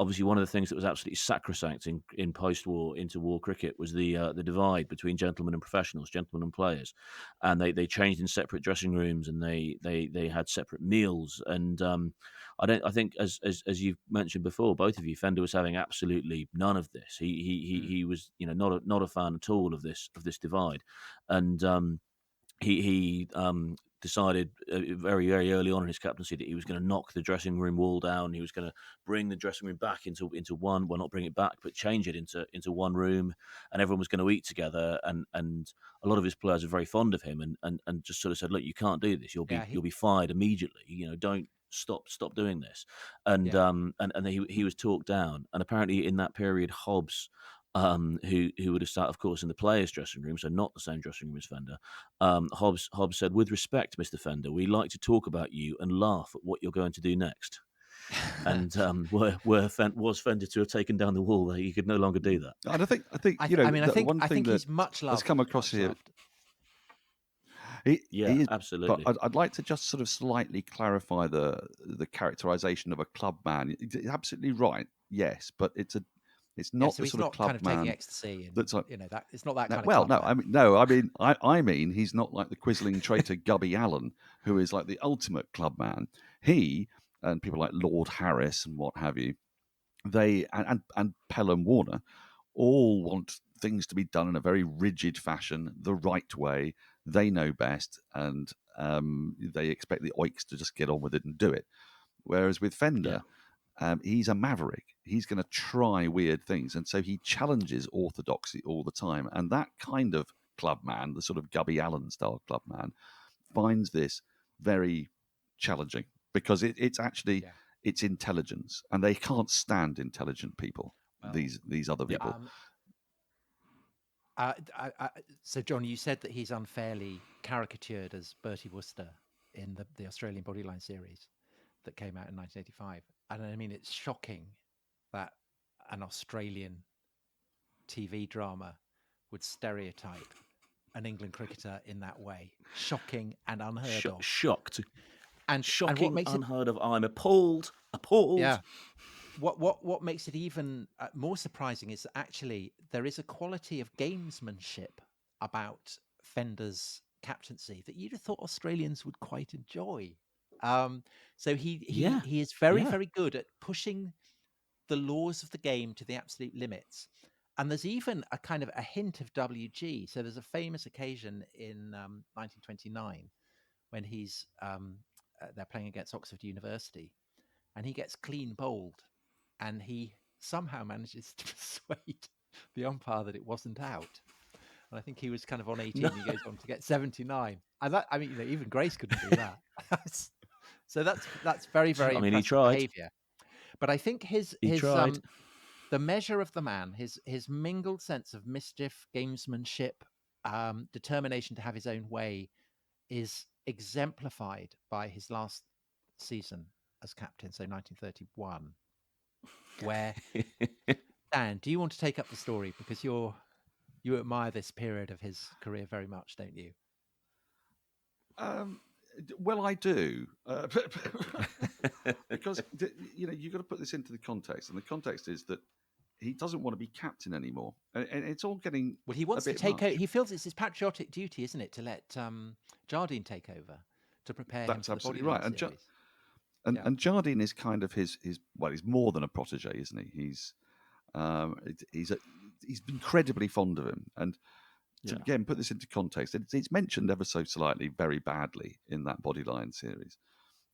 [SPEAKER 2] obviously one of the things that was absolutely sacrosanct in post-war interwar cricket was the divide between gentlemen and professionals, gentlemen and players, and they changed in separate dressing rooms, and they had separate meals. And I think as you've mentioned before, both of you, Fender was having absolutely none of this. He was not a fan at all of this divide, and he decided very, very early on in his captaincy that he was going to knock the dressing room wall down. He was going to bring the dressing room back into one, well, not bring it back, but change it into one room, and everyone was going to eat together. And a lot of his players are very fond of him, and just sort of said, look, you can't do this. You'll be fired immediately. Don't stop doing this. And and he was talked down. And apparently in that period, Hobbs, who would have sat, of course, in the players' dressing room, so not the same dressing room as Fender. Hobbs said, "With respect, Mr. Fender, we like to talk about you and laugh at what you're going to do next." And was Fender to have taken down the wall, he could no longer do that.
[SPEAKER 3] And I think one thing that
[SPEAKER 1] he's much loved.
[SPEAKER 3] has come across here.
[SPEAKER 1] Loved.
[SPEAKER 3] He is,
[SPEAKER 2] absolutely.
[SPEAKER 3] But I'd like to just sort of slightly clarify the characterization of a club man. You're absolutely right, yes, but it's not
[SPEAKER 1] so
[SPEAKER 3] the
[SPEAKER 1] he's
[SPEAKER 3] sort
[SPEAKER 1] not
[SPEAKER 3] of club
[SPEAKER 1] kind of
[SPEAKER 3] man
[SPEAKER 1] taking ecstasy. And,
[SPEAKER 3] that's like,
[SPEAKER 1] that it's not that kind of.
[SPEAKER 3] Well,
[SPEAKER 1] club
[SPEAKER 3] man. I mean, he's not like the quisling traitor Gubby Allen, who is like the ultimate club man. He and people like Lord Harris and what have you, they and Pelham Warner all want things to be done in a very rigid fashion, the right way. They know best, and they expect the oiks to just get on with it and do it. Whereas with Fender, he's a maverick. He's going to try weird things, and so he challenges orthodoxy all the time. And that kind of club man, the sort of Gubby Allen style club man, finds this very challenging because it's actually it's intelligence, and they can't stand intelligent people. Well, these other people.
[SPEAKER 1] So, John, you said that he's unfairly caricatured as Bertie Wooster in the Australian Bodyline series that came out in 1985. And I mean, it's shocking that an Australian TV drama would stereotype an England cricketer in that way. Shocking and unheard of.
[SPEAKER 2] Shocked.
[SPEAKER 1] And
[SPEAKER 2] shocking,
[SPEAKER 1] and what makes
[SPEAKER 2] unheard of. I'm appalled. Yeah.
[SPEAKER 1] What makes it even more surprising is that actually there is a quality of gamesmanship about Fender's captaincy that you'd have thought Australians would quite enjoy. So he is very, very good at pushing the laws of the game to the absolute limits. And there's even a kind of a hint of WG. So there's a famous occasion in 1929 when they're playing against Oxford University, and he gets clean bowled, and he somehow manages to persuade the umpire that it wasn't out. And I think he was kind of on 18. He goes on to get 79. And that, I mean, even Grace couldn't do that. So that's very, very impressive behavior. But I think his the measure of the man, his mingled sense of mischief, gamesmanship, determination to have his own way, is exemplified by his last season as captain, so 1931, where Dan, do you want to take up the story, because you admire this period of his career very much, don't you?
[SPEAKER 3] Well, I do, because you've got to put this into the context, and the context is that he doesn't want to be captain anymore, and it's all getting
[SPEAKER 1] he wants to take over. He feels it's his patriotic duty, isn't it, to let Jardine take over to prepare him for the Bodyline series.
[SPEAKER 3] And Jardine is kind of his he's more than a protege, isn't he? He's incredibly fond of him, and to again put this into context, it's mentioned ever so slightly, very badly, in that Bodyline series,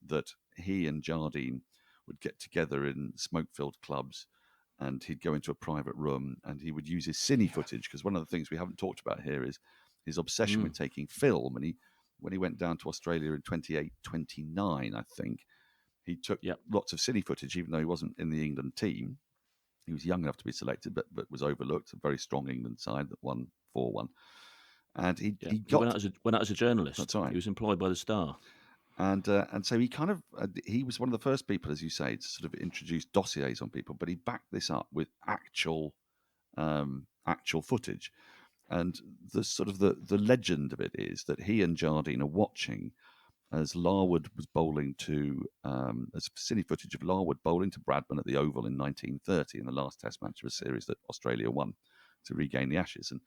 [SPEAKER 3] that he and Jardine would get together in smoke-filled clubs, and he'd go into a private room and he would use his cine footage, because one of the things we haven't talked about here is his obsession with taking film. And when he went down to Australia in 28, 29, I think, he took lots of cine footage, even though he wasn't in the England team. He was young enough to be selected, but was overlooked. A very strong England side that won 4-1. And he went
[SPEAKER 2] out as a journalist.
[SPEAKER 3] That's right.
[SPEAKER 2] He was employed by the Star.
[SPEAKER 3] And so he kind of he was one of the first people, as you say, to sort of introduce dossiers on people. But he backed this up with actual footage. And the sort of the legend of it is that he and Jardine are watching as Larwood was bowling to, there's silly footage of Larwood bowling to Bradman at the Oval in 1930 in the last Test match of a series that Australia won to regain the Ashes. And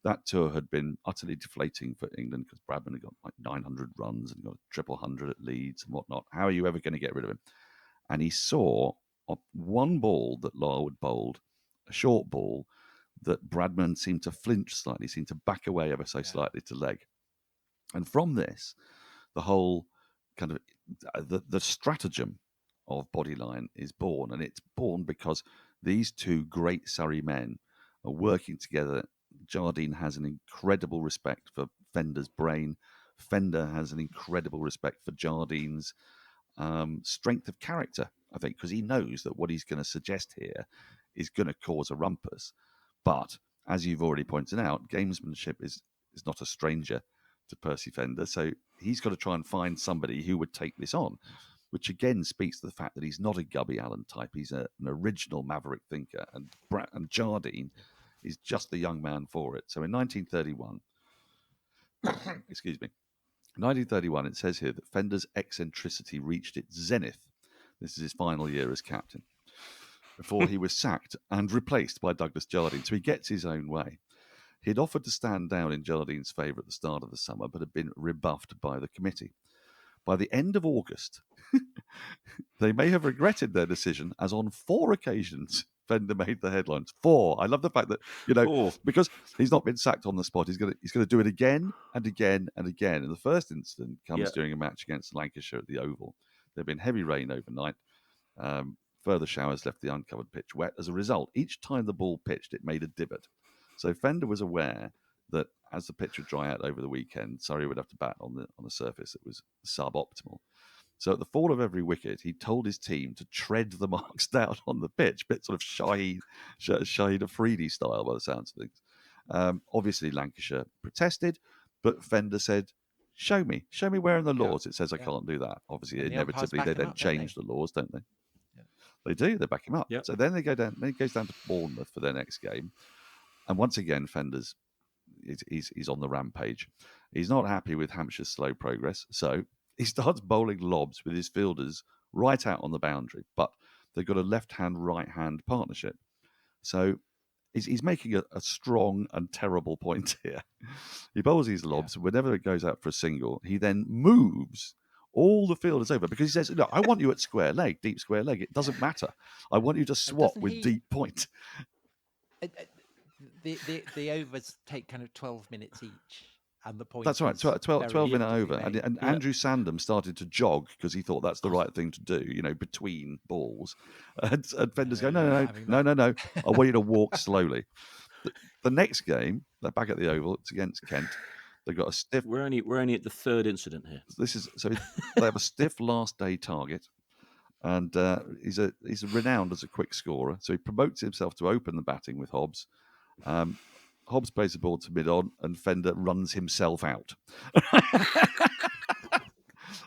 [SPEAKER 3] that tour had been utterly deflating for England because Bradman had got like 900 runs and got a triple hundred at Leeds and whatnot. How are you ever going to get rid of him? And he saw one ball that Larwood bowled, a short ball, that Bradman seemed to flinch slightly, seemed to back away ever so slightly to leg. And from this, the whole kind of the stratagem of Bodyline is born, and it's born because these two great Surrey men are working together. Jardine has an incredible respect for Fender's brain. Fender has an incredible respect for Jardine's strength of character, I think, because he knows that what he's going to suggest here is going to cause a rumpus. But as you've already pointed out, gamesmanship is not a stranger to Percy Fender, so he's got to try and find somebody who would take this on, which again speaks to the fact that he's not a Gubby Allen type. He's an original maverick thinker, and Jardine is just the young man for it. So in 1931, excuse me, 1931, it says here that Fender's eccentricity reached its zenith. This is his final year as captain, before he was sacked and replaced by Douglas Jardine. So he gets his own way. He'd offered to stand down in Jardine's favour at the start of the summer, but had been rebuffed by the committee. By the end of August, they may have regretted their decision, as on 4 occasions Fender made the headlines. 4. I love the fact that, because he's not been sacked on the spot, he's going to do it again and again and again. And the first incident comes during a match against Lancashire at the Oval. There'd been heavy rain overnight. Further showers left the uncovered pitch wet. As a result, each time the ball pitched, it made a divot. So Fender was aware that as the pitch would dry out over the weekend, Surrey would have to bat on a surface that was suboptimal. So at the fall of every wicket, he told his team to tread the marks down on the pitch, a bit sort of Shahid Afridi style by the sounds of things. Obviously, Lancashire protested, but Fender said, show me where in the laws it says I can't do that. Obviously,
[SPEAKER 1] and
[SPEAKER 3] inevitably, they then change the laws, don't they? Yeah. They do. They back him up. Yep. So then they go down. Then he goes down to Bournemouth for their next game. And once again, Fender's he's on the rampage. He's not happy with Hampshire's slow progress, so he starts bowling lobs with his fielders right out on the boundary. But they've got a left-hand, right-hand partnership. So he's making a strong and terrible point here. He bowls these lobs. Yeah. Whenever it goes out for a single, he then moves all the fielders over because he says, "Look, I want you at square leg, deep square leg. It doesn't matter. I want you to swap with deep point."
[SPEAKER 1] The overs take kind of 12 minutes each, and the point.
[SPEAKER 3] That's right, 12-minute over. And Andrew Sandham started to jog because he thought that's the right thing to do, between balls. And Fender's going, no. I want you to walk slowly. The next game, they're back at the Oval. It's against Kent. They've got a stiff.
[SPEAKER 2] We're only at the third incident here.
[SPEAKER 3] They have a stiff last day target. And he's renowned as a quick scorer. So he promotes himself to open the batting with Hobbs. Hobbs plays the ball to mid-on, and Fender runs himself out.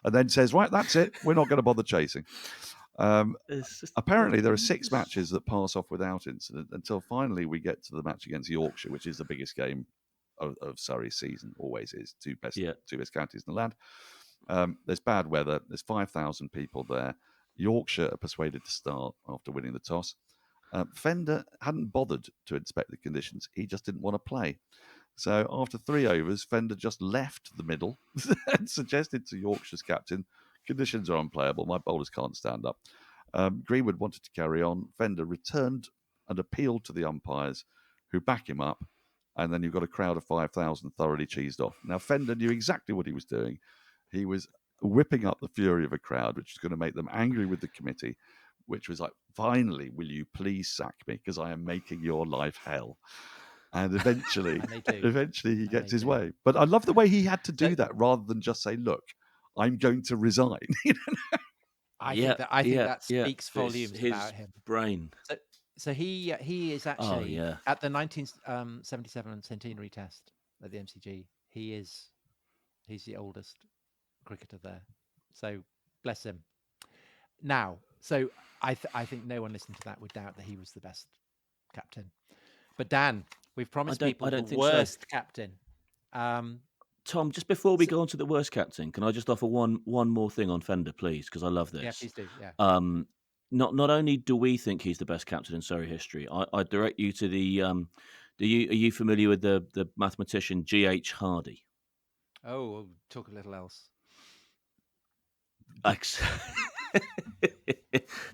[SPEAKER 3] And then says, right, that's it. We're not going to bother chasing. Apparently, there are 6 matches that pass off without incident until finally we get to the match against Yorkshire, which is the biggest game of Surrey's season, always is. Two best counties in the land. There's bad weather. There's 5,000 people there. Yorkshire are persuaded to start after winning the toss. Fender hadn't bothered to inspect the conditions. He just didn't want to play. So after 3 overs, Fender just left the middle and suggested to Yorkshire's captain, conditions are unplayable. My bowlers can't stand up. Greenwood wanted to carry on. Fender returned and appealed to the umpires who back him up. And then you've got a crowd of 5,000 thoroughly cheesed off. Now, Fender knew exactly what he was doing. He was whipping up the fury of a crowd, which was going to make them angry with the committee, which was like, finally, will you please sack me because I am making your life hell. And eventually, he gets his way. But I love the way he had to do that rather than just say, look, I'm going to resign.
[SPEAKER 1] I think that speaks volumes about him.
[SPEAKER 2] Brain.
[SPEAKER 1] So he is actually at the 1977 centenary test at the MCG. He's the oldest cricketer there. So bless him. Now, so I think no one listening to that would doubt that he was the best captain. But Dan, we've promised people the worst captain.
[SPEAKER 2] Tom, just before we go on to the worst captain, can I just offer one more thing on Fender, please? Because I love this.
[SPEAKER 1] Yeah, please do. Yeah.
[SPEAKER 2] Not only do we think he's the best captain in Surrey history, I direct you to the. Are you familiar with the mathematician G.H. Hardy?
[SPEAKER 1] Oh, we'll talk a little else.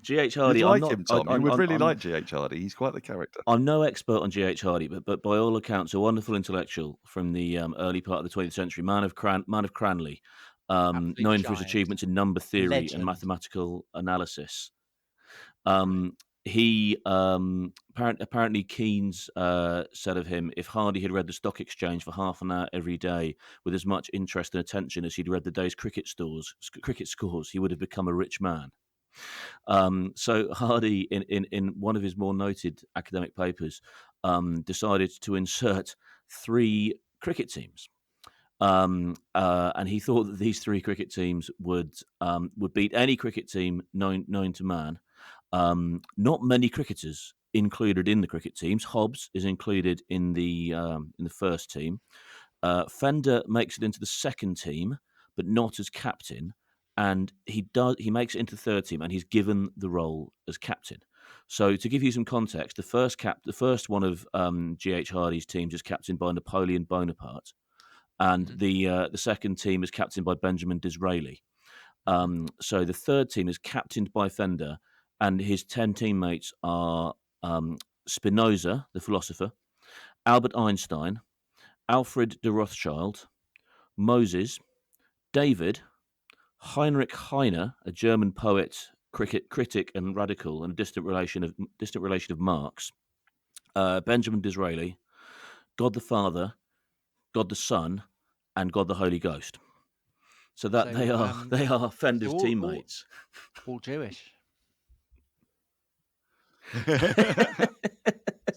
[SPEAKER 2] G.H.
[SPEAKER 3] You'd
[SPEAKER 2] Hardy.
[SPEAKER 3] like him, Tom. You would really like G.H. Hardy. He's quite the character.
[SPEAKER 2] I'm no expert on G.H. Hardy, but by all accounts, a wonderful intellectual from the early part of the 20th century, man of Cranley, known for his achievements in number theory and mathematical analysis. He apparently Keynes said of him, if Hardy had read the Stock Exchange for half an hour every day with as much interest and attention as he'd read the day's cricket scores, he would have become a rich man. So Hardy, in one of his more noted academic papers, decided to insert 3 cricket teams. And he thought that these 3 cricket teams would beat any cricket team known to man. Not many cricketers included in the cricket teams. Hobbs is included in the first team. Fender makes it into the second team, but not as captain. And he makes it into the third team, and he's given the role as captain. So to give you some context, the first one of G.H. Hardy's teams is captained by Napoleon Bonaparte, and the second team is captained by Benjamin Disraeli. So the third team is captained by Fender, and his 10 teammates are Spinoza, the philosopher, Albert Einstein, Alfred de Rothschild, Moses, David, Heinrich Heine, a German poet, critic, and radical, and a distant relation of Marx, Benjamin Disraeli, God the Father, God the Son, and God the Holy Ghost. So they are Fender's teammates.
[SPEAKER 1] All Jewish.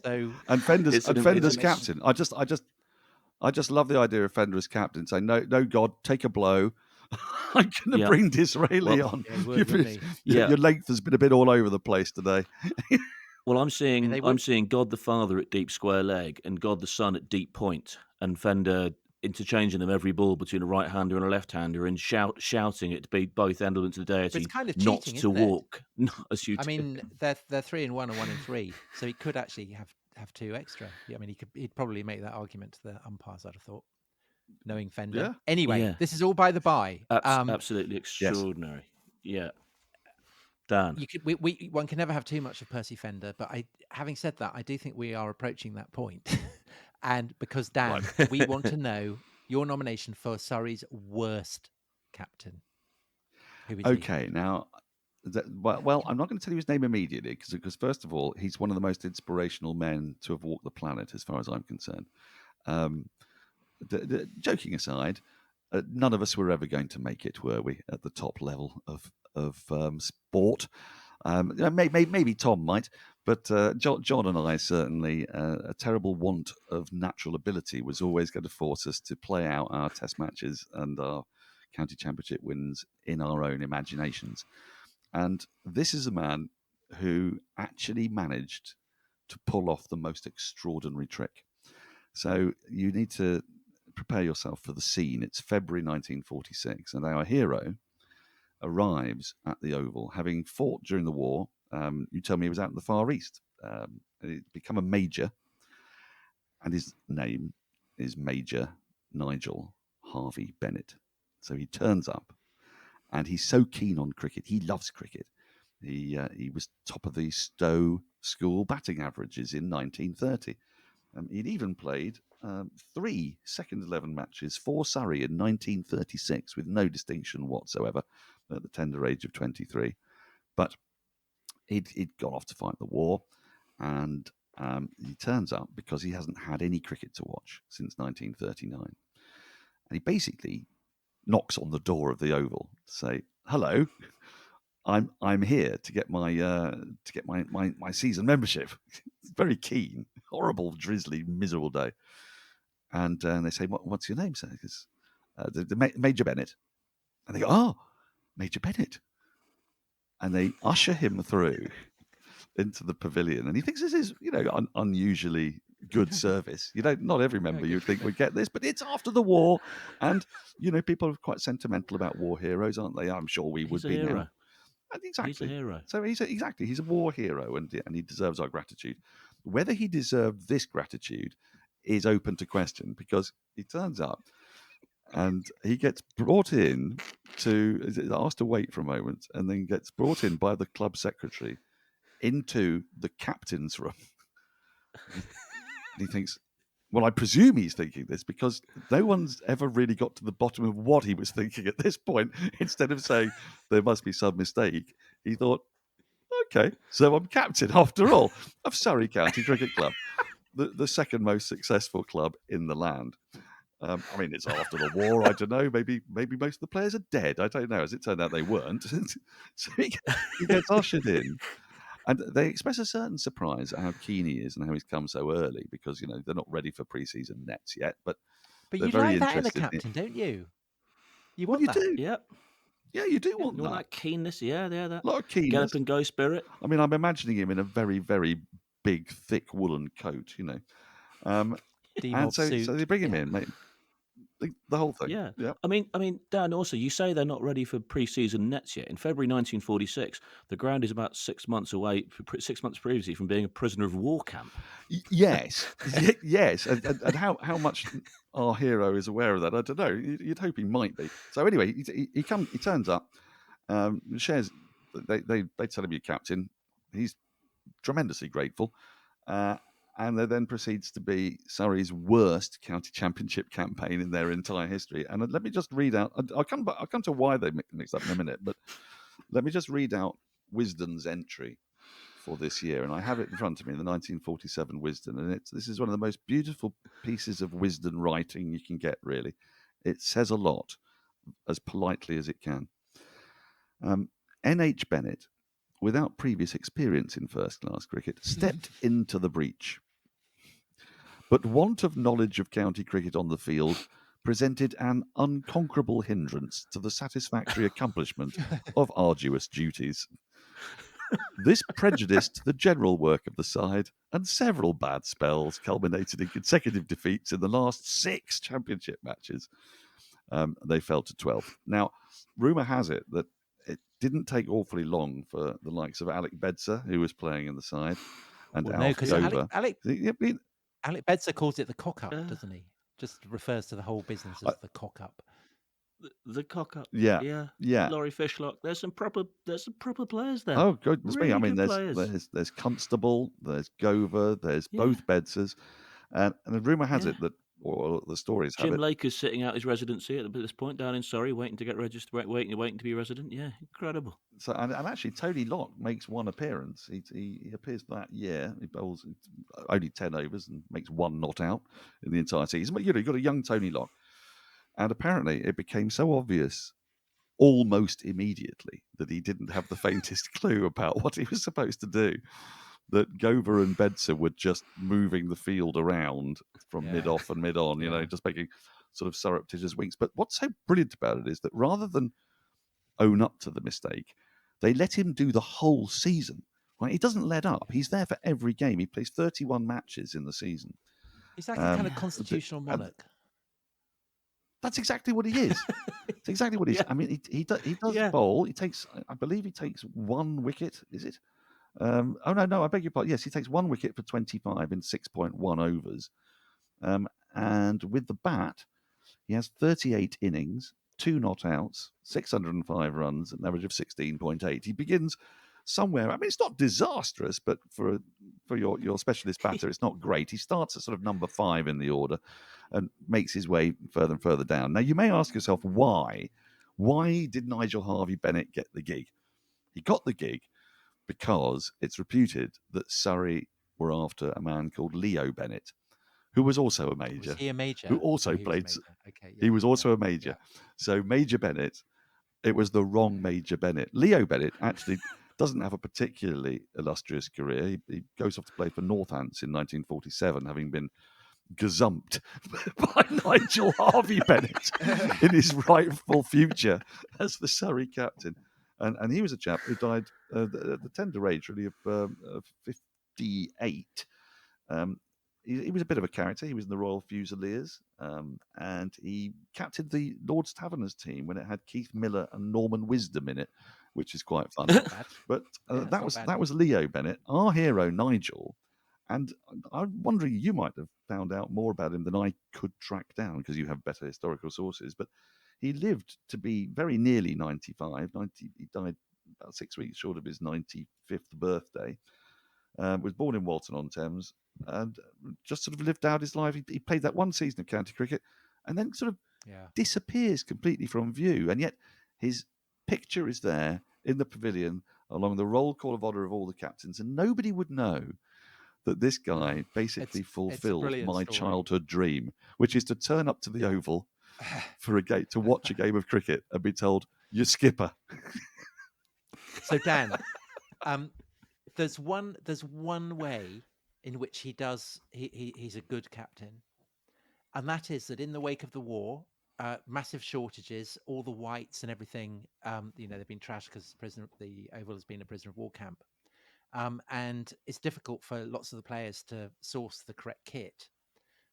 [SPEAKER 3] And Fender's captain. I just love the idea of Fender as captain, saying, "No, God, take a blow. I'm going to bring Disraeli on. Your length has been a bit all over the place today."
[SPEAKER 2] Well, I'm seeing God the Father at deep square leg and God the Son at deep point, and Fender interchanging them every ball between a right-hander and a left-hander, and shouting it to be both elements of the deity,
[SPEAKER 1] it's kind of
[SPEAKER 2] not
[SPEAKER 1] cheating,
[SPEAKER 2] to walk. As you
[SPEAKER 1] I mean, they're 3 and 1 and 1 and 3, so he could actually have 2 extra. I mean, he'd probably make that argument to the umpires, I'd have thought, knowing Fender.
[SPEAKER 3] Yeah.
[SPEAKER 1] Anyway, this is all by the by.
[SPEAKER 2] Absolutely extraordinary. Yes. Yeah. Dan,
[SPEAKER 1] one can never have too much of Percy Fender, but having said that, I do think we are approaching that point. And because, Dan, we want to know your nomination for Surrey's worst captain. Who is
[SPEAKER 3] he? Now, well, I'm not going to tell you his name immediately because first of all, he's one of the most inspirational men to have walked the planet, as far as I'm concerned. Joking aside, none of us were ever going to make it, were we, at the top level of sport? Maybe Tom might, but John and I certainly, a terrible want of natural ability was always going to force us to play out our test matches and our county championship wins in our own imaginations. And this is a man who actually managed to pull off the most extraordinary trick. So you need to prepare yourself for the scene. It's February 1946, and our hero arrives at the Oval, having fought during the war. You tell me he was out in the Far East. He'd become a major, and his name is Major Nigel Harvey Bennett. So he turns up, and he's so keen on cricket. He loves cricket. He was top of the Stowe School batting averages in 1930. He'd even played 3 second 11 matches for Surrey in 1936 with no distinction whatsoever at the tender age of 23. But he'd gone off to fight the war, and he turns up because he hasn't had any cricket to watch since 1939. And he basically knocks on the door of the Oval to say, "Hello, I'm here to get my season membership." Very keen. Horrible, drizzly, miserable day. And they say, "What's your name, sir?" He goes, Major Bennett. And they go, "Oh, Major Bennett." And they usher him through into the pavilion. And he thinks this is, unusually good service. Not every member
[SPEAKER 1] good
[SPEAKER 3] you'd think
[SPEAKER 1] for
[SPEAKER 3] would get this, but it's after the war, and people are quite sentimental about war heroes, aren't they? I'm sure we would
[SPEAKER 2] He's a
[SPEAKER 3] be now.
[SPEAKER 2] hero.
[SPEAKER 3] And exactly.
[SPEAKER 2] He's a hero.
[SPEAKER 3] So he's a war hero, and he deserves our gratitude. Whether he deserved this gratitude is open to question, because he turns up and he gets brought in is asked to wait for a moment, and then gets brought in by the club secretary into the captain's room. And he thinks, well, I presume he's thinking this because no one's ever really got to the bottom of what he was thinking at this point. Instead of saying there must be some mistake, he thought, okay, so I'm captain after all of Surrey County Cricket Club, the second most successful club in the land. I mean, it's after the war. I don't know. Maybe most of the players are dead. I don't know. As it turned out, they weren't. So he gets ushered in, and they express a certain surprise at how keen he is and how he's come so early, because they're not ready for pre-season nets yet. But
[SPEAKER 1] But
[SPEAKER 3] they're
[SPEAKER 1] you
[SPEAKER 3] very
[SPEAKER 1] like that in a
[SPEAKER 3] interested
[SPEAKER 1] captain, don't you? You
[SPEAKER 3] Well,
[SPEAKER 1] want
[SPEAKER 3] you
[SPEAKER 1] that.
[SPEAKER 3] do.
[SPEAKER 2] Yep.
[SPEAKER 3] Yeah, you do want
[SPEAKER 2] You want
[SPEAKER 3] that.
[SPEAKER 2] that keenness? Yeah, that.
[SPEAKER 3] A lot of
[SPEAKER 2] Get
[SPEAKER 3] keenness.
[SPEAKER 2] up and go spirit.
[SPEAKER 3] I mean, I'm imagining him in a very, very big, thick woolen coat. And so they bring him in, mate. The whole thing.
[SPEAKER 2] Yeah.
[SPEAKER 3] Yeah.
[SPEAKER 2] I mean, Dan, also, you say they're not ready for pre-season nets yet. In February 1946, the ground is about 6 months away, 6 months previously, from being a prisoner of war camp.
[SPEAKER 3] Yes. Yes. And how much our hero is aware of that, I don't know. You'd hope he might be. So anyway, he turns up, shares. They tell him you're captain. He's tremendously grateful. And there then proceeds to be Surrey's worst county championship campaign in their entire history. And let me just read out. I'll come to why they mixed up in a minute, but let me just read out Wisden's entry for this year, and I have it in front of me, the 1947 Wisden, and this is one of the most beautiful pieces of Wisden writing you can get. Really, it says a lot as politely as it can. N.H. Bennett, without previous experience in first-class cricket, stepped into the breach. But want of knowledge of county cricket on the field presented an unconquerable hindrance to the satisfactory accomplishment of arduous duties. This prejudiced the general work of the side, and several bad spells culminated in consecutive defeats in the last 6 championship matches. They fell to 12th. Now, rumour has it that it didn't take awfully long for the likes of Alec Bedser, who was playing in the side, and
[SPEAKER 1] Well, no,
[SPEAKER 3] Alf
[SPEAKER 1] because
[SPEAKER 3] Gover.
[SPEAKER 1] Alec Bedser calls it the cock up, doesn't he? Just refers to the whole business as the cock up.
[SPEAKER 2] The cock up.
[SPEAKER 3] Yeah.
[SPEAKER 2] Laurie Fishlock. There's some proper players there.
[SPEAKER 3] Oh, goodness
[SPEAKER 2] really
[SPEAKER 3] me! I mean,
[SPEAKER 2] good players.
[SPEAKER 3] there's Constable, there's Gover, there's both Bedsers, and the rumor has it that, or the stories have
[SPEAKER 2] Jim
[SPEAKER 3] it.
[SPEAKER 2] Lake is sitting out his residency at this point down in Surrey, waiting to get registered, waiting to be resident. Yeah, incredible.
[SPEAKER 3] So, and actually, Tony Locke makes one appearance. He appears that year. He bowls only 10 overs and makes 1 not out in the entire season. But you've got a young Tony Locke, and apparently it became so obvious almost immediately that he didn't have the faintest clue about what he was supposed to do, that Gover and Bedser were just moving the field around from mid-off and mid-on, just making sort of surreptitious winks. But what's so brilliant about it is that rather than own up to the mistake, they let him do the whole season. Right? He doesn't let up. He's there for every game. He plays 31 matches in the season.
[SPEAKER 1] He's like a kind of constitutional monarch.
[SPEAKER 3] That's exactly what he is. It's exactly what he is. I mean, he does bowl. I believe he takes 1 wicket. Is it? No, I beg your pardon. Yes, he takes 1 wicket for 25 in 6.1 overs. And with the bat, he has 38 innings, 2 not outs, 605 runs, an average of 16.8. He begins somewhere. I mean, it's not disastrous, but for your specialist batter, it's not great. He starts at sort of number 5 in the order and makes his way further and further down. Now, you may ask yourself, why? Why did Nigel Harvey Bennett get the gig? He got the gig because it's reputed that Surrey were after a man called Leo Bennett, who was also a major.
[SPEAKER 1] Was he a major?
[SPEAKER 3] Who also played.
[SPEAKER 1] Okay,
[SPEAKER 3] he was also a major. Yeah. So Major Bennett, it was the wrong Major Bennett. Leo Bennett actually doesn't have a particularly illustrious career. He goes off to play for Northants in 1947, having been gazumped by Nigel Harvey Bennett in his rightful future as the Surrey captain. And he was a chap who died at the tender age, really, of 58. he was a bit of a character. He was in the Royal Fusiliers, and he captained the Lord's Taverners team when it had Keith Miller and Norman Wisdom in it, which is quite fun.
[SPEAKER 1] Not bad.
[SPEAKER 3] But
[SPEAKER 1] Yeah, it's
[SPEAKER 3] that
[SPEAKER 1] not
[SPEAKER 3] was
[SPEAKER 1] bad.
[SPEAKER 3] that was Leo Bennett, our hero Nigel. And I'm wondering, you might have found out more about him than I could track down because you have better historical sources. But he lived to be very nearly 95. He died about 6 weeks short of his 95th birthday. Was born in Walton-on-Thames and just sort of lived out his life. He played that one season of county cricket and then sort of
[SPEAKER 1] Yeah.
[SPEAKER 3] disappears completely from view. And yet his picture is there in the pavilion along the roll call of honour of all the captains, and nobody would know that this guy basically
[SPEAKER 1] It's a
[SPEAKER 3] fulfilled
[SPEAKER 1] brilliant
[SPEAKER 3] my
[SPEAKER 1] story.
[SPEAKER 3] childhood dream, which is to turn up to the
[SPEAKER 1] Yeah.
[SPEAKER 3] Oval for a game to watch a game of cricket and be told, "You're skipper."
[SPEAKER 1] So Dan, there's one way in which he's a good captain, and that is that in the wake of the war, massive shortages, all the whites and everything, they've been trashed because the Oval has been a prisoner of war camp, and it's difficult for lots of the players to source the correct kit.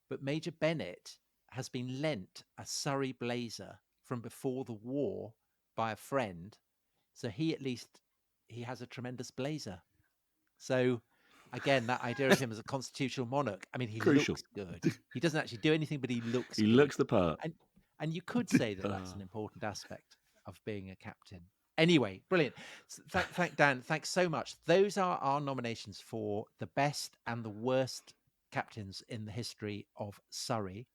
[SPEAKER 1] But Major Bennett has been lent a Surrey blazer from before the war by a friend, so he has a tremendous blazer. So again, that idea of him as a constitutional monarch, I mean, he
[SPEAKER 2] Crucial.
[SPEAKER 1] looks good. He doesn't actually do anything, but he looks
[SPEAKER 2] He
[SPEAKER 1] good.
[SPEAKER 2] looks the part.
[SPEAKER 1] And you could say that that's an important aspect of being a captain. Anyway, brilliant. Thank Dan. Thanks so much. Those are our nominations for the best and the worst captains in the history of Surrey.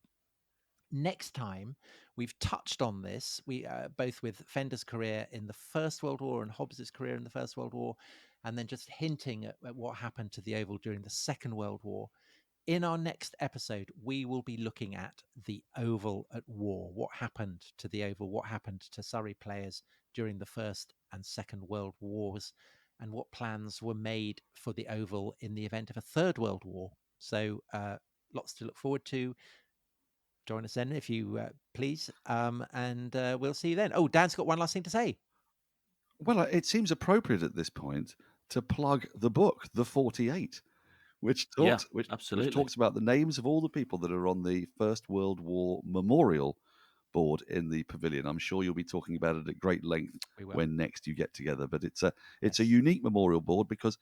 [SPEAKER 1] Next time, we've touched on this. We both with Fender's career in the First World War and Hobbes's career in the First World War, and then just hinting at what happened to the Oval during the Second World War. In our next episode, we will be looking at the Oval at war. What happened to the Oval? What happened to Surrey players during the First and Second World Wars? And what plans were made for the Oval in the event of a Third World War? So lots to look forward to. Join us then if you please. And we'll see you then. Oh, Dan's got one last thing to say.
[SPEAKER 3] Well, it seems appropriate at this point to plug the book, The 48, which
[SPEAKER 2] absolutely.
[SPEAKER 3] talks about the names of all the people that are on the First World War Memorial Board in the pavilion. I'm sure you'll be talking about it at great length when next you get together. But it's a unique memorial board because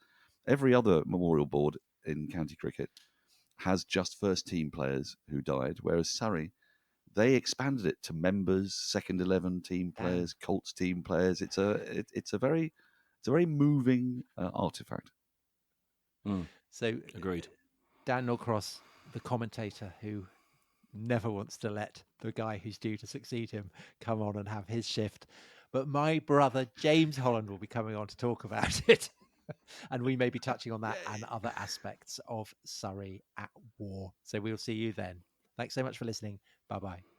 [SPEAKER 3] every other memorial board in county cricket has just first team players who died, whereas Surrey, they expanded it to members, second 11 team players, Colts team players. It's a very moving artifact.
[SPEAKER 1] So
[SPEAKER 2] agreed.
[SPEAKER 1] Dan Norcross, the commentator who never wants to let the guy who's due to succeed him come on and have his shift. But my brother James Holland will be coming on to talk about it. And we may be touching on that and other aspects of Surrey at war. So we'll see you then. Thanks so much for listening. Bye-bye.